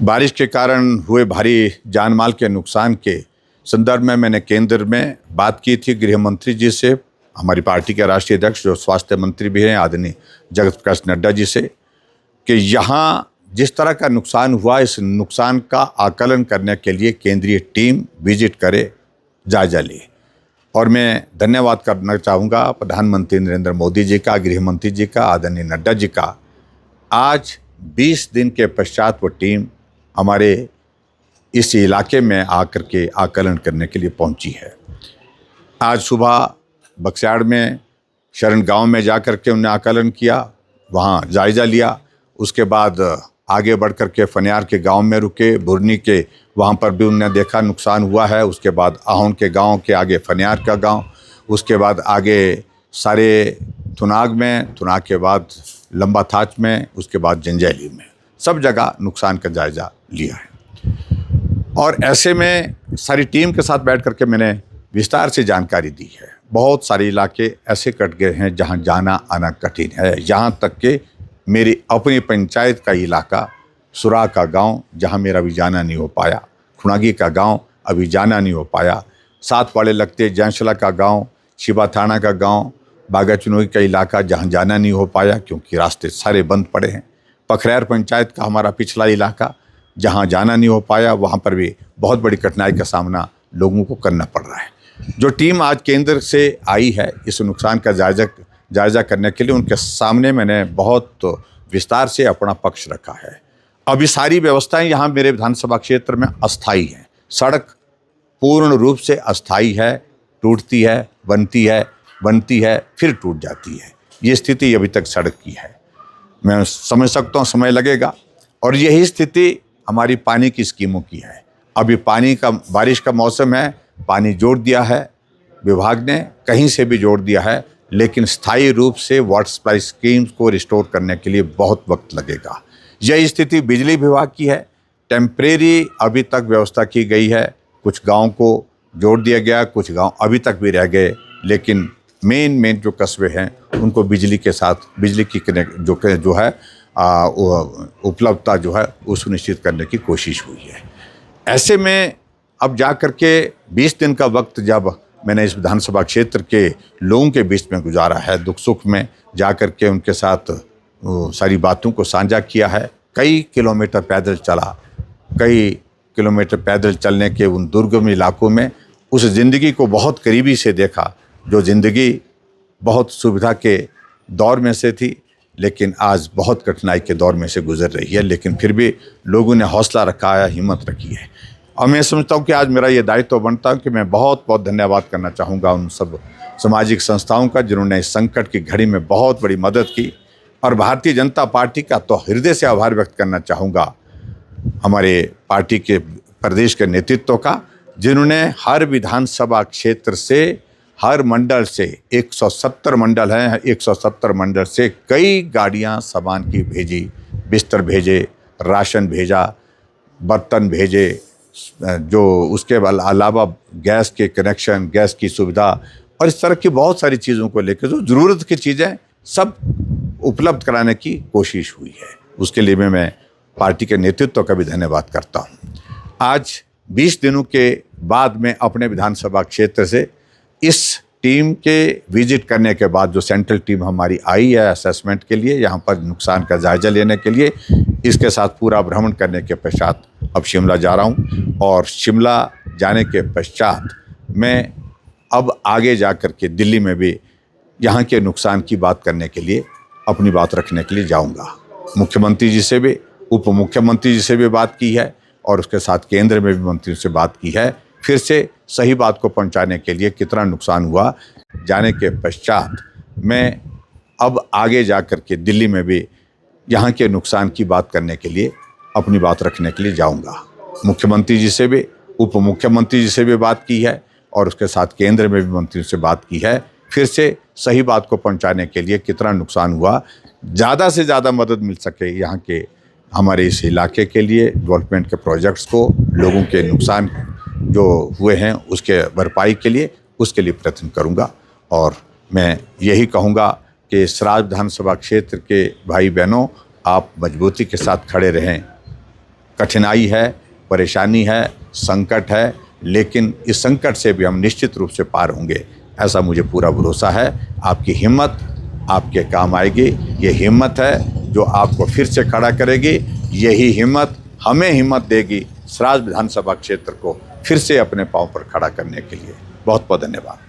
बारिश के कारण हुए भारी जान माल के नुकसान के संदर्भ में मैंने केंद्र में बात की थी गृह मंत्री जी से, हमारी पार्टी के राष्ट्रीय अध्यक्ष जो स्वास्थ्य मंत्री भी हैं आदरणीय जगत प्रकाश नड्डा जी से, कि यहाँ जिस तरह का नुकसान हुआ इस नुकसान का आकलन करने के लिए केंद्रीय टीम विजिट करे, जायजा ले। और मैं धन्यवाद करना चाहूँगा प्रधानमंत्री नरेंद्र मोदी जी का, गृह मंत्री जी का, आदरणीय नड्डा जी का। आज 20 दिन के पश्चात वो टीम हमारे इस इलाके में आकर के आकलन करने के लिए पहुंची है। आज सुबह बक्साड़ में शरण गांव में जाकर के उन्होंने आकलन किया, वहां जायज़ा लिया। उसके बाद आगे बढ़ कर के फनियार के गांव में रुके, बुरनी के वहां पर भी उन्होंने देखा नुकसान हुआ है। उसके बाद आहौन के गांव के आगे फनियार का गांव, उसके बाद आगे सारे थुनाग में, थुनाग के बाद लंबा थाच में, उसके बाद जंजैली में, सब जगह नुकसान का जायज़ा लिया है। और ऐसे में सारी टीम के साथ बैठ करके मैंने विस्तार से जानकारी दी है। बहुत सारे इलाके ऐसे कट गए हैं जहां जाना आना कठिन है। यहाँ तक कि मेरी अपनी पंचायत का इलाका सुरा का गांव, जहां मेरा अभी जाना नहीं हो पाया, खुनागी का गांव अभी जाना नहीं हो पाया, साथ वाले लगते जैंशला का गांव, शिवा थाना का गांव, बागाचुनोई का इलाका जहां जाना नहीं हो पाया क्योंकि रास्ते सारे बंद पड़े हैं। पखरैर पंचायत का हमारा पिछला इलाका जहां जाना नहीं हो पाया, वहां पर भी बहुत बड़ी कठिनाई का सामना लोगों को करना पड़ रहा है। जो टीम आज केंद्र से आई है इस नुकसान का जायज़ा करने के लिए, उनके सामने मैंने बहुत विस्तार से अपना पक्ष रखा है। अभी सारी व्यवस्थाएं यहाँ मेरे विधानसभा क्षेत्र में अस्थायी हैं। सड़क पूर्ण रूप से अस्थायी है, टूटती है, बनती है, फिर टूट जाती है। ये स्थिति अभी तक सड़क की है। मैं समझ सकता हूँ समय लगेगा। और यही स्थिति हमारी पानी की स्कीमों की है। अभी बारिश का मौसम है, पानी जोड़ दिया है विभाग ने, कहीं से भी जोड़ दिया है, लेकिन स्थायी रूप से वाटर सप्लाई स्कीम्स को रिस्टोर करने के लिए बहुत वक्त लगेगा। यही स्थिति बिजली विभाग की है। टेम्परेरी अभी तक व्यवस्था की गई है, कुछ गाँव को जोड़ दिया गया, कुछ गाँव अभी तक भी रह गए, लेकिन मेन जो कस्बे हैं उनको बिजली के साथ बिजली की जो है उपलब्धता जो है वो सुनिश्चित करने की कोशिश हुई है। ऐसे में अब जा कर के 20 दिन का वक्त जब मैंने इस विधानसभा क्षेत्र के लोगों के बीच में गुजारा है, दुख सुख में जा कर के उनके साथ सारी बातों को साझा किया है। कई किलोमीटर पैदल चला, कई किलोमीटर पैदल चलने के उन दुर्गम इलाकों में उस ज़िंदगी को बहुत करीबी से देखा, जो ज़िंदगी बहुत सुविधा के दौर में से थी लेकिन आज बहुत कठिनाई के दौर में से गुजर रही है। लेकिन फिर भी लोगों ने हौसला रखा है, हिम्मत रखी है। और मैं समझता हूँ कि आज मेरा ये दायित्व बनता है कि मैं बहुत बहुत धन्यवाद करना चाहूँगा उन सब सामाजिक संस्थाओं का जिन्होंने इस संकट की घड़ी में बहुत बड़ी मदद की। और भारतीय जनता पार्टी का तो हृदय से आभार व्यक्त करना चाहूँगा हमारे पार्टी के प्रदेश के नेतृत्व का, जिन्होंने हर विधानसभा क्षेत्र से, हर मंडल से, 170 मंडल हैं, 170 मंडल से कई गाड़ियां सामान की भेजी, बिस्तर भेजे, राशन भेजा, बर्तन भेजे, जो उसके अलावा गैस के कनेक्शन, गैस की सुविधा और इस तरह की बहुत सारी चीज़ों को लेकर जो ज़रूरत की चीज़ें सब उपलब्ध कराने की कोशिश हुई है। उसके लिए मैं पार्टी के नेतृत्व का भी धन्यवाद करता हूँ। आज 20 दिनों के बाद मैं अपने विधानसभा क्षेत्र से इस टीम के विजिट करने के बाद, जो सेंट्रल टीम हमारी आई है असेसमेंट के लिए, यहाँ पर नुकसान का जायज़ा लेने के लिए, इसके साथ पूरा भ्रमण करने के पश्चात अब शिमला जा रहा हूँ। और शिमला जाने के पश्चात मैं अब आगे जा कर के दिल्ली में भी यहाँ के नुकसान की बात करने के लिए, अपनी बात रखने के लिए जाऊँगा। मुख्यमंत्री जी से भी, उप मुख्यमंत्री जी से भी बात की है और उसके साथ केंद्र में भी मंत्रियों से बात की है। फिर से सही बात को पहुंचाने के लिए कितना नुकसान हुआ जाने के पश्चात मैं अब आगे जा कर के दिल्ली में भी यहाँ के नुकसान की बात करने के लिए, अपनी बात रखने के लिए जाऊँगा। मुख्यमंत्री जी से भी, उप मुख्यमंत्री जी से भी बात की है और उसके साथ केंद्र में भी मंत्रियों से बात की है। फिर से सही बात को पहुंचाने के लिए कितना नुकसान हुआ, ज़्यादा से ज़्यादा मदद मिल सके यहाँ के हमारे इस इलाके के लिए, डेवलपमेंट के प्रोजेक्ट्स को, लोगों के नुकसान जो हुए हैं उसके भरपाई के लिए, उसके लिए प्रयत्न करूँगा। और मैं यही कहूँगा कि सराज विधानसभा क्षेत्र के भाई बहनों, आप मजबूती के साथ खड़े रहें। कठिनाई है, परेशानी है, संकट है, लेकिन इस संकट से भी हम निश्चित रूप से पार होंगे, ऐसा मुझे पूरा भरोसा है। आपकी हिम्मत आपके काम आएगी। ये हिम्मत है जो आपको फिर से खड़ा करेगी। यही हिम्मत हमें हिम्मत देगी सराज विधानसभा क्षेत्र को फिर से अपने पांव पर खड़ा करने के लिए। बहुत बहुत धन्यवाद।